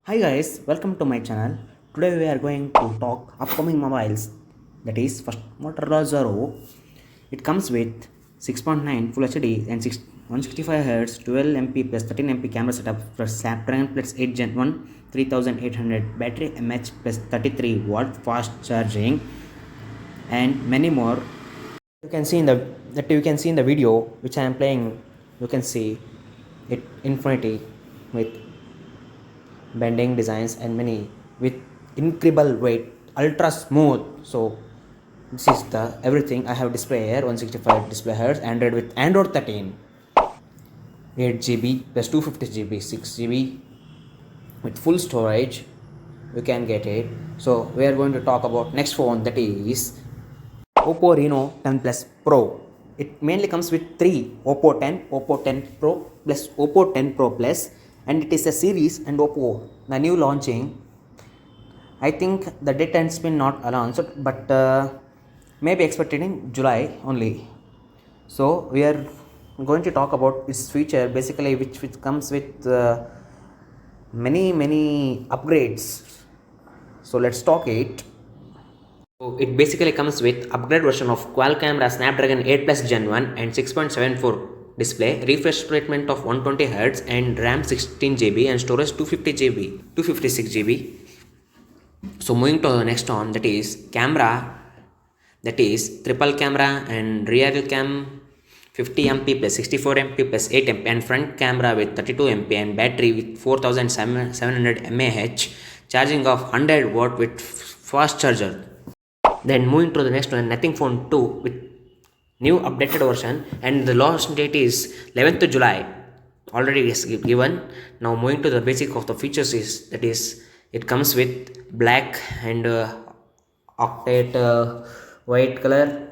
Hi guys, welcome to my channel. Today we are going to talk upcoming mobiles. That is first Motorola Zero. It comes with 6.9 Full HD and 165Hz 12MP plus 13MP camera setup plus Snapdragon plus 8 Gen 1 3800 battery mAh plus 33 watt fast charging and many more. You can see in the video which I am playing. You can see it infinity with bending designs and many with incredible weight, ultra smooth. So this is the everything I have display here. 165 display hertz, Android with Android 13, 8 GB plus 250 GB, 6 GB with full storage. You can get it. So we are going to talk about next phone, that is Oppo Reno 10 Plus Pro. It mainly comes with three: Oppo 10, Oppo 10 Pro plus Oppo 10 Pro Plus, and it is a series and Oppo the new launching. I think the date has been not announced, but maybe expected in July only. So we are going to talk about its feature, basically which comes with many upgrades. So let's talk it. So it basically comes with upgrade version of quad camera Snapdragon 8 Plus Gen 1 and 6.74 display, refresh rate of 120Hz and RAM 16 GB and storage 250 GB, 256 GB. So moving to the next one, that is camera, that is triple camera and rear cam 50MP plus 64MP plus 8MP and front camera with 32MP and battery with 4700 mAh, charging of 100 watt with fast charger. Then moving to the next one, Nothing Phone 2 with new updated version, and the launch date is 11th July. Already is given. Now moving to the basic of the features is, that is, it comes with black and octane white color,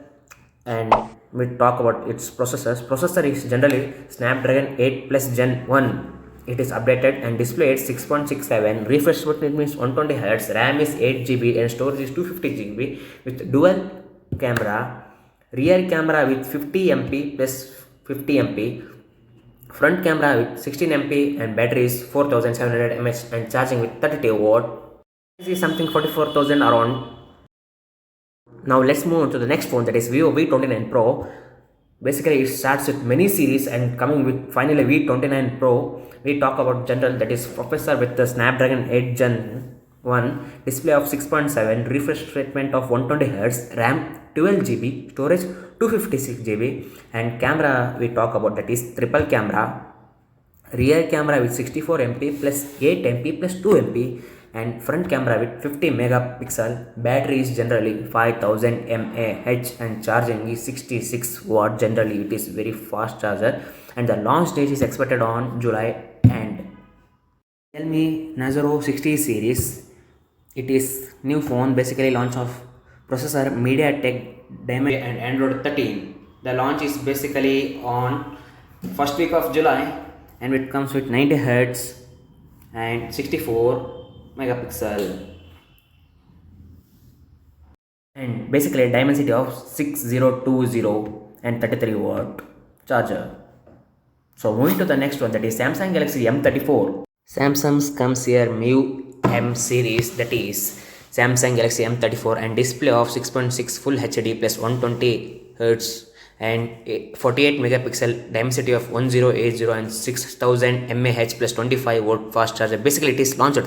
and we talk about its processors. Processor is generally Snapdragon 8 Plus Gen 1. It is updated and displayed 6.67. Refresh rate means 120Hz. RAM is 8 GB and storage is 250 GB with dual camera. Rear camera with 50MP plus 50MP. Front camera with 16MP and battery is 4700 mAh and charging with 32 watt. This is something 44,000 around. Now let's move on to the next phone, that is Vivo V29 Pro. Basically it starts with many series and coming with finally V29 Pro. We talk about general, that is processor with the Snapdragon 8 Gen 1, display of 6.7, refresh rate of 120Hz, RAM 12 GB, storage 256 GB, and camera we talk about, that is triple camera, rear camera with 64MP plus 8MP plus 2MP, and front camera with 50 megapixel. Battery is generally 5000 mAh and charging is 66 watt. Generally it is very fast charger, and the launch date is expected on July end. Realme Nazaro 60 series. It is new phone, basically launch of processor MediaTek Dimensity and Android 13. The launch is basically on first week of July, and it comes with 90Hz and 64 megapixel and basically Dimensity of 6020 and 33 watt charger. So moving to the next one, that is Samsung Galaxy M34. Samsung's comes here new M series, that is Samsung Galaxy M34, and display of 6.6 Full HD plus 120Hz and 48 megapixel, Dimensity of 1080 and 6000 mAh plus 25 watt fast charger. Basically it is launched.